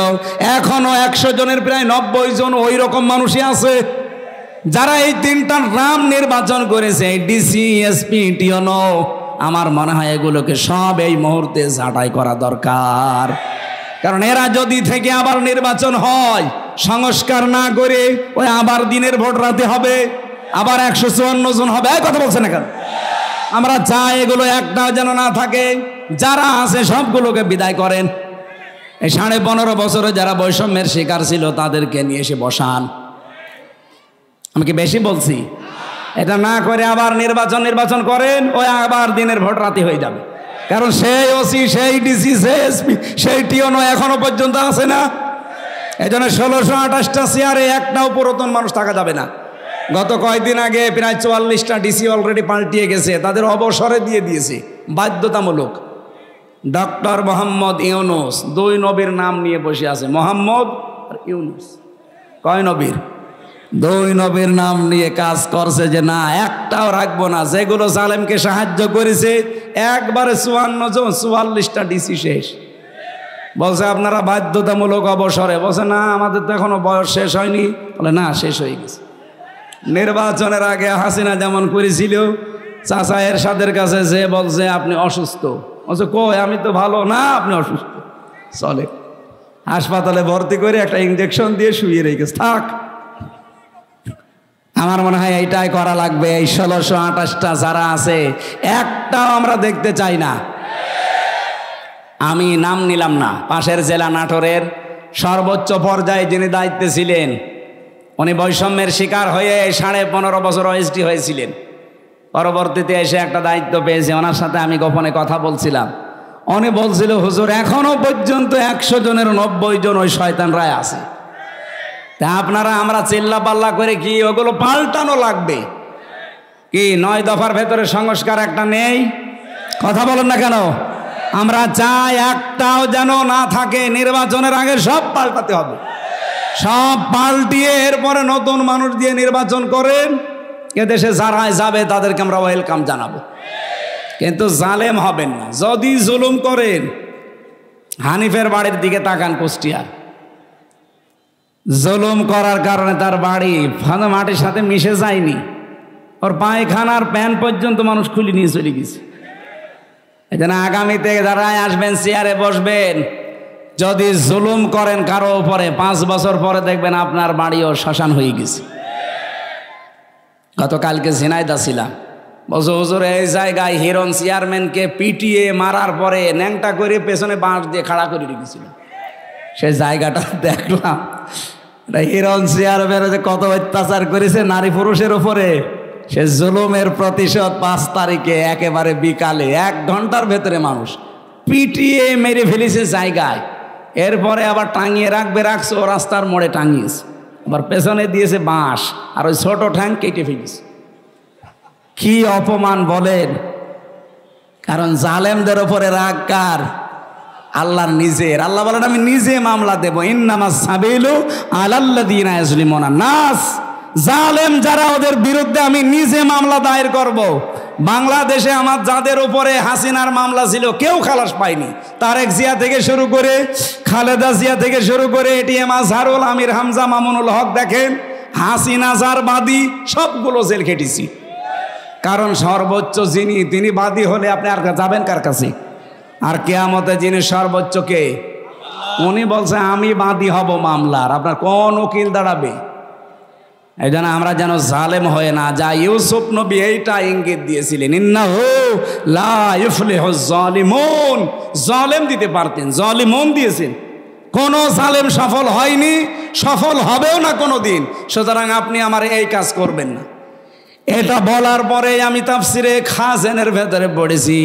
এখনো 100 জনের প্রায় 90 জন ওই রকম মানুষই আছে, যারা এই 3টা নাম নির্বাচন করেছে, ডিসি, এসপি, টিওনো। আমার মনে হয় এগুলোকে সব এই মুহূর্তে ছাঁটাই করা দরকার। কারণ এরা যদি থেকে আবার নির্বাচন হয়, সংস্কার না করে ওই আবার দিনের ভোট রাতে হবে, আবার 154 জন হবে। কথা বলছে না কেন? আমরা চাই এগুলো একটাও যেন না থাকে, যারা আছে সবগুলোকে বিদায় করেন। এই 15.5 বছরে যারা বৈষম্যের শিকার ছিল তাদেরকে নিয়ে এসে বসান। আমি কি বেশি বলছি? এটা না করে আবার নির্বাচন করেন, ওই আবার দিনের ভোট রাতে হয়ে যাবে। কারণ সেই ওসি, সেই ডিসি, সেই এসপি, সেই টিওনো এখনো পর্যন্ত আছে না। এই জন্য 1628টা চেয়ারে একটাও পুরাতন মানুষ থাকা যাবে না। গত কয়েকদিন আগে প্রায় 44টা ডিসি অলরেডি পাল্টিয়ে গেছে, তাদের অবসরে দিয়ে দিয়েছে বাধ্যতামূলক। ডক্টর মোহাম্মদ ইউনুস 2 নবীর নাম নিয়ে বসে আছে, মোহাম্মদ আর ইউনুস। কয় নবীর? 2 নবীর নাম নিয়ে কাজ করছে যে না একটাও রাখবো না। যেগুলো জালেমকে সাহায্য করেছে একবারে 54 জন, 44টা ডিসি শেষ। বলছে আপনারা বাধ্যতামূলক অবসরে। বলছে না আমাদের তো এখনো বয়স শেষ হয়নি। বলে না, শেষ হয়ে গেছে। নির্বাচনের আগে হাসিনা যেমন করেছিল, চাচা এরশাদের কাছে যে বলছে আপনি অসুস্থ, বলছে কই আমি তো ভালো না, আপনি অসুস্থ, চলে হাসপাতালে ভর্তি করে একটা ইঞ্জেকশন দিয়ে শুয়ে রেখেছে, থাক। আমার মনে হয় এইটাই করা লাগবে। এই 1628টা যারা আছে একটাও আমরা দেখতে চাই না। আমি নাম নিলাম না, পাশের জেলা নাটোরের সর্বোচ্চ পর্যায়ে যিনি দায়িত্বে ছিলেন, উনি বৈষম্যের শিকার হয়ে 15.5 বছর ওএসডি হয়েছিলেন। পরবর্তীতে এসে একটা দায়িত্ব পেয়েছে, ওনার সাথে আমি গোপনে কথা বলছিলাম। উনি বলছিল হুজুর এখনো পর্যন্ত 100 জনের 90 জন ওই শয়তানরাই আছে। তা আপনারা আমরা চিল্লা পাল্লা করে কি ওগুলো পাল্টানো লাগবে কি? 9 দফার ভেতরে সংস্কার একটা নেই, কথা বলেন না কেন? আমরা চাই একটাও যেন না থাকে। নির্বাচনের আগে সব পাল্টাতে হবে, সব পাল্টিয়ে এরপরে নতুন মানুষ দিয়ে নির্বাচন করেন। এদেশে যারা যাবে তাদেরকে আমরা ওয়েলকাম জানাবো, কিন্তু জালেম হবেন না। যদি জুলুম করেন, হানিফের বাড়ির দিকে তাকান, কুষ্টিয়ার জুলুম করার কারণে তার বাড়ি মাটির সাথে মিশে যায়নি, ওর পায়খানার প্যান পর্যন্ত মানুষ খুলে নিয়ে চলে গেছে। এই জন্য আগামীতে যারা আসবেন চেয়ারে বসবেন, যদি জুলুম করেন কারো উপরে, 5 বছর পরে দেখবেন আপনার বাড়িও শ্মশান হয়ে গেছে। গতকালকে ঝিনাইদহ ছিলাম, বলছো হুজুর এই জায়গায় হিরণ চেয়ারম্যানকে পিটিয়ে মারার পরে ন্যাংটা করে পেছনে বাঁশ দিয়ে খাড়া করে রেখেছিল। সেই জায়গাটা দেখলাম, হিরণ চেয়ারম্যান যে কত অত্যাচার করেছে নারী পুরুষের উপরে, সে জুলুমের প্রতিশোধ 5 তারিখে একেবারে বিকালে 1 ঘন্টার ভেতরে মানুষ পিটিয়ে মেরে ফেলেছে জায়গায়। এরপরে আবার টাঙিয়ে রাখছে, ও রাস্তার মোড়ে টাঙিয়েছে, আবার পেছনে দিয়েছে বাঁশ, আর ওই ছোট ঠ্যাং কেটে ফেলেছে। কি অপমান বলেন! কারণ জালেমদের ওপরে রাগ কার? আল্লাহর নিজের। আল্লাহ বলেন আমি নিজে মামলা দেব, ইন্নামাস সাবিলু আলাল্লাযিনা ইয়াজলিমুনা নাস। জালেম যারা, ওদের বিরুদ্ধে আমি নিজে মামলা দায়ের করব। বাংলাদেশে আমার যাদের উপরে হাসিনার মামলা ছিল কেউ খালাস পায়নি। তারেক জিয়া থেকে শুরু করে, খালেদা জিয়া থেকে শুরু করে, এটিএম আজহারুল, আমির হামজা, মামুনুল হক, দেখেন হাসিনা যার বাদী সবগুলো জেল খেটেছি। কারণ সর্বোচ্চ যিনি, তিনি বাদী হলে আপনি আর যাবেন কার কাছে? আর কিয়ামতে যিনি সর্বোচ্চ কে? উনি বলছে আমি বাদী হব মামলার, আপনার কোন উকিল দাঁড়াবে? এই জন্য আমরা যেন জালেম হয়ে না যাই। ইউসুফ নবী এইটা ইঙ্গিত দিয়েছিলেন, ইন্নাহু লা ইফলিহুজ জালিমুন। জালেম দিতে পারতেন, জালিমুন দিয়েছেন। কোন জালেম সফল হয়নি, সফল হবেও না কোনোদিন। সুতরাং আপনি আমার এই কাজ করবেন না। এটা বলার পরে আমি তাফসিরে খাজেনের ভেতরে পড়েছি,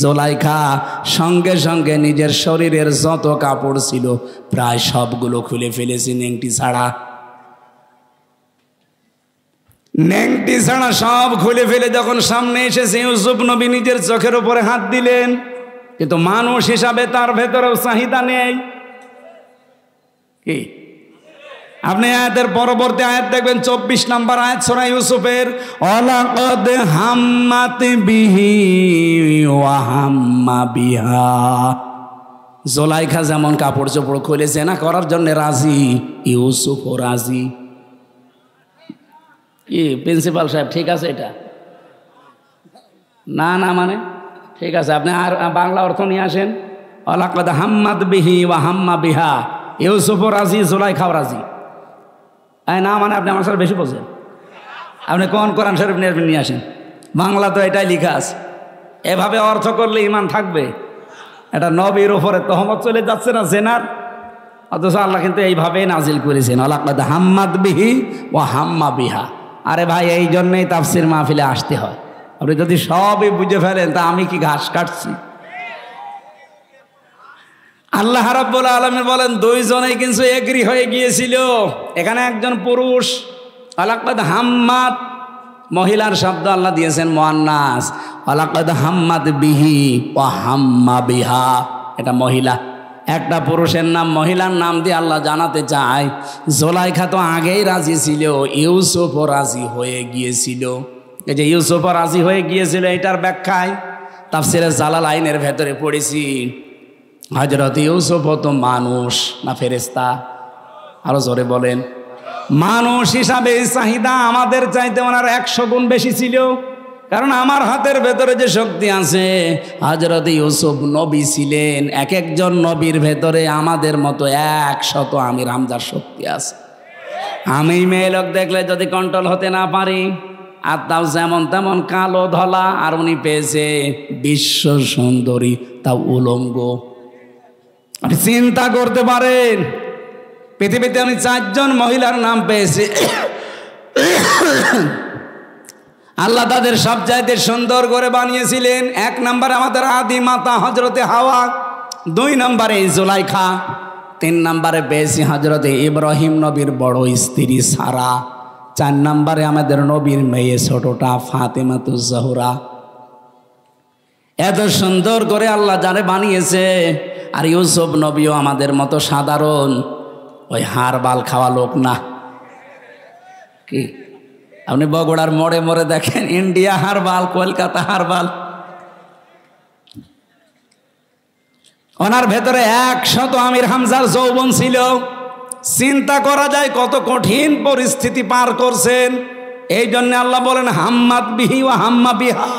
জুলাইখা সঙ্গে সঙ্গে নিজের শরীরের যত কাপড় ছিল প্রায় সবগুলো খুলে ফেলেছি, নেংটি ছাড়া। নেংটি ছাড়া সব খুলে ফেলে যখন সামনে এসেছে, ইউসুফ নবী নিজের চোখের উপরে হাত দিলেন, কিন্তু মানুষ হিসাবে তার ভেতরেও চাহিদা নেই। কি আপনি আয়াতের পরবর্তী আয়াত দেখবেন, 24 নম্বর আয়াত সূরা ইউসুফের, ওয়ালাকাদ হাম্মাত বিহি ওয়া হাম্মা বিহা। জুলাইখা যেমন কাপড় চোপড় খুলে জেনা করার জন্য রাজি, ইউসুফও রাজি। কি প্রিন্সিপাল সাহেব ঠিক আছে এটা? না না মানে ঠিক আছে, আপনি আর বাংলা অর্থ নিয়ে আসেন। ওয়ালাকাদ হাম্মাত বিহি ওয়া হাম্মা বিহা, ইউসুফও রাজি, জুলাইখাও রাজি। না মানে আপনি আমার সাথে বেশি বোঝেন। আপনি কোন কোরআন শরীফ নিয়ে আসেন, বাংলা তো এটাই লেখা আছে। এভাবে অর্থ করলে ইমান থাকবে? এটা নবীর ওপরে তহমত চলে যাচ্ছে না জেনার, অথচ আল্লাহ কিন্তু এইভাবেই নাজিল করেছেন, ওয়ালাকাদ হাম্মাত বিহি ওয়া হাম্মা বিহা। আরে ভাই, এই জন্যই তাফসির মাহফিলে আসতে হয়। আপনি যদি সবই বুঝে ফেলেন তা আমি কি ঘাস কাটছি? আল্লাহ রাব্বুল আলামিন বলেন দুইজনেই কিন্তু এগ্রি হয়ে গিয়েছিল। এখানে একজন পুরুষ, ওয়ালাকাদ হাম্মাত মহিলার শব্দ আল্লাহ দিয়েছেন মুআন্নাস, ওয়ালাকাদ হাম্মাত বিহি ওয়া হাম্মা বিহা এটা মহিলা। একটা পুরুষের নাম মহিলার নাম দিয়ে আল্লাহ জানাতে চায়, জুলাইখা তো আগেই রাজি ছিল, ইউসুফও রাজি হয়ে গিয়েছিল। এই যে ইউসুফও রাজি হয়ে গিয়েছিল, এটার ব্যাখ্যায় তাফসিরে জালালাইনের ভেতরে পড়েছি, হযরত ইউসুফ তো মানুষ না ফেরেশতা? আরো জোরে বলেন। মানুষ হিসাবে চাহিদা আমাদের চাইতে ওনার 100 গুণ বেশি ছিল। কারণ আমার হাতের ভেতরে যে শক্তি আছে, হযরত ইউসুফ নবী ছিলেন, এক একজন নবীর ভেতরে আমাদের মতো 100 আমির হামজার শক্তি আছে। আমি মেয়ে লোক দেখলে যদি কন্ট্রোল হতে না পারি, আর তাও যেমন তেমন কালো ধলা, আর উনি পেয়েছে বিশ্ব সুন্দরী, তাও উলঙ্গ। আপনি চিন্তা করতে পারেন, পৃথিবীতে আমি 4 জন মহিলার নাম পেয়েছি, আল্লাহ তাদের সব চাইতে সুন্দর করে বানিয়েছিলেন। 1 নম্বরে আমাদের আদি মাতা হযরতে হাওয়া, 2 নম্বরে জুলাইখা, 3 নম্বরে পেয়েছি হযরতে ইব্রাহিম নবীর বড় স্ত্রী সারা, 4 নম্বরে আমাদের নবীর মেয়ে ছোটটা ফাতেমাতুজ জোহরা। এত সুন্দর করে আল্লাহ যারে বানিয়েছে। আর ইউসুফ নবীও আমাদের মতো সাধারণ ওই হাড় বাল খাওয়া লোক না। কি আপনি বগুড়ার মোড়ে মোড়ে দেখেন ইন্ডিয়া হারবাল, কলকাতা হারবাল, ওনার ভেতরে 100 আমির হামজার যৌবন ছিল। চিন্তা করা যায় কত কঠিন পরিস্থিতি পার করছেন। এই জন্য আল্লাহ বলেন হাম্মাত বিহি ওয়া হাম্মা বিহা।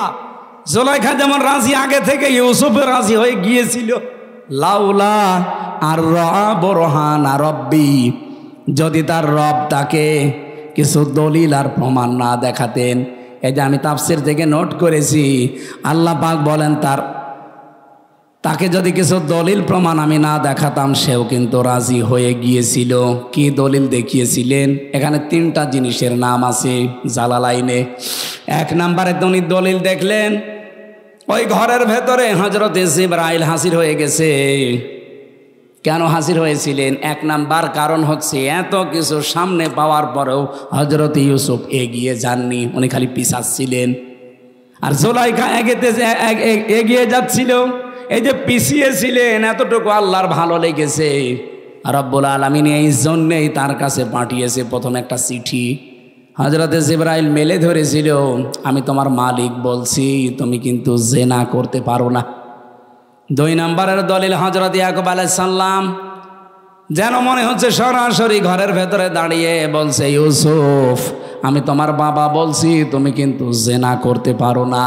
জুলাইখা যেমন রাজি আগে থেকে ইউসুফের রাজি হয়ে গিয়েছিল, লাউলা আর বরহানা রব্বি, যদি তার রব তাকে কিছু দলিল আর প্রমাণ না দেখাতেন। এই যে আমি তাফসির থেকে নোট করেছি, আল্লাহ পাক বলেন তাকে যদি কিছু দলিল প্রমাণ আমি না দেখাতাম, সেও কিন্তু রাজি হয়ে গিয়েছিল। কি দলিল দেখিয়েছিলেন? এখানে 3টা জিনিসের নাম আছে জালালাইনে। 1 নম্বরে উনি দলিল দেখলেন, ওই ঘরের ভেতরে হযরতে জিবরাইল হাজির হয়ে গেছে। কেন হাজির হয়েছিলেন? 1 নাম্বার কারণ হচ্ছে এত কিছু সামনে পাওয়ার পরেও হযরত ইউসুফ এগিয়ে যাননি, উনি খালি পিছাচ্ছিলেন। আর জুলাইখা এগিয়ে যাচ্ছিল। এই যে পিছিয়েছিলেন, এতটুকু আল্লাহর ভালো লেগেছে। রব্বুল আলামিন এই জন্যেই তার কাছে পাঠিয়েছে প্রথম একটা চিঠি। হযরতে জিবরাইল মেলে ধরেছিল, আমি তোমার মালিক বলছি, তুমি কিন্তু জেনা করতে পারো না। 2 নম্বরের দলিল হযরত ইয়াকুব আলাইহিস সালাম, যেন মনে হচ্ছে সরাসরি ঘরের ভেতরে দাঁড়িয়ে বলছে, ইউসুফ আমি তোমার বাবা বলছি, তুমি কিন্তু জেনা করতে পারো না।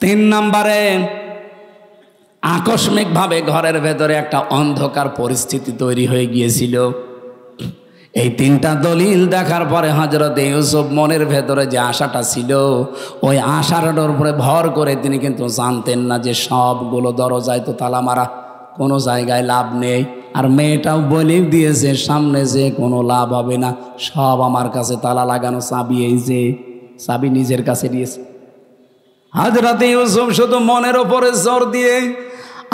3 নম্বরে আকস্মিকভাবে ঘরের ভেতরে একটা অন্ধকার পরিস্থিতি তৈরি হয়ে গিয়েছিল। এই 3টা দলিল দেখার পরে হযরত ইউসুফ মনের ভেতরে যে আশাটা ছিল, ওই আশাটার উপরে ভর করে তিনি কিন্তু জানতেন না যে সবগুলো দরজায় তো তালা মারা, কোনো জায়গায় লাভ নেই। আর মেয়েটাও বলে দিয়েছে সামনে যে কোনো লাভ হবে না, সব আমার কাছে তালা লাগানো, চাবি এই যে চাবি নিজের কাছে দিয়েছে। হযরত ইউসুফ শুধু মনের ওপরে জোর দিয়ে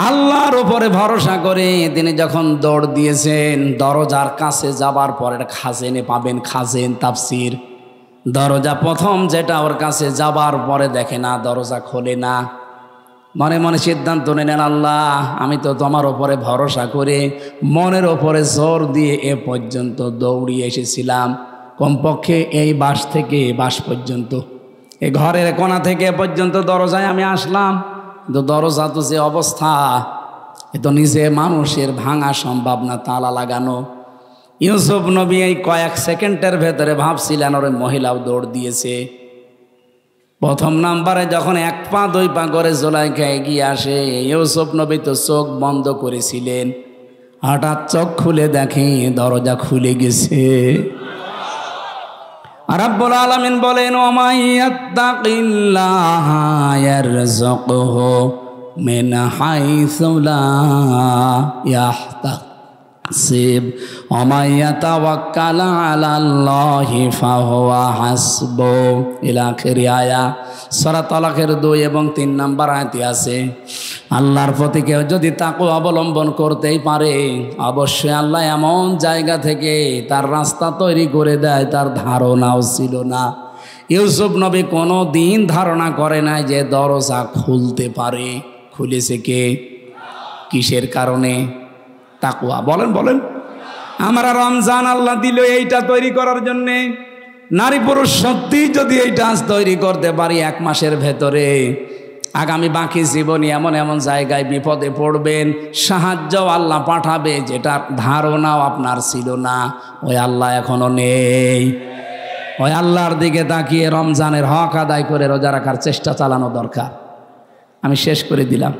আল্লাহর ওপরে ভরসা করে তিনি যখন দৌড় দিয়েছেন, দরজার কাছে যাবার পরে খাজেনে পাবেন, খাজেন তাফসির, দরজা প্রথম যেটা ওর কাছে যাবার পরে দেখে না, দরজা খোলে না। মনে মনে সিদ্ধান্ত নিলেন, আল্লাহ আমি তো তোমার ওপরে ভরসা করে মনের ওপরে জোর দিয়ে এ পর্যন্ত দৌড়িয়ে এসেছিলাম, কমপক্ষে এই বাস থেকে বাস পর্যন্ত, এই ঘরের কোণা থেকে এ পর্যন্ত দরজায় আমি আসলাম, কিন্তু দরজা তো যে অবস্থা, এ তো নিজে মানুষের ভাঙা সম্ভব না, তালা লাগানো। ইউসুফ নবী এই কয়েক সেকেন্ডের ভেতরে ভাবছিলেন ওরে মহিলাও দৌড় দিয়েছে। প্রথম নাম্বারে যখন 1 পা 2 পা করে জুলাইখা এগিয়ে আসে, ইউসুফ নবী তো চোখ বন্ধ করেছিলেন, হঠাৎ চোখ খুলে দেখে দরজা খুলে গেছে। রব্বুল আলামিন বলেন, ওয়া ইয়াত্তাকিল্লাহা ইয়ারযুকহু মিন হাইসু লা ইয়াহতাসিব ওয়া ইয়াতাওয়াক্কাল আলাল্লাহি ফাহুয়া হাসবুহ ইলা আখির আয়া। সূরা তালাকের 2 এবং 3 নম্বর আয়াতে আছে, আল্লাহর প্রতি কেউ যদি তাকওয়া অবলম্বন করতেই পারে, অবশ্যই আল্লাহ এমন জায়গা থেকে তার রাস্তা তৈরি করে দেয় তার ধারণাও ছিল না। ইউসুফ নবী কোনো দিন ধারণা করে নাই যে দরজা খুলতে পারে। খুলেছে কে? কিসের কারণে? তাকওয়া। বলেন বলেন। আমরা রমজান আল্লাহ দিল এইটা তৈরি করার জন্যে। নারী পুরুষ সত্যি যদি এইটা আজ তৈরি করতে পারি 1 মাসের ভেতরে, আগামী বাকি জীবনে এমন এমন জায়গায় বিপদে পড়বেন, সাহায্য আল্লাহ পাঠাবে যেটার ধারণাও আপনার ছিল না। ওই আল্লাহ এখনো নেই। ওই আল্লাহর দিকে তাকিয়ে রমজানের হক আদায় করে রোজা রাখার চেষ্টা চালানো দরকার। আমি শেষ করে দিলাম।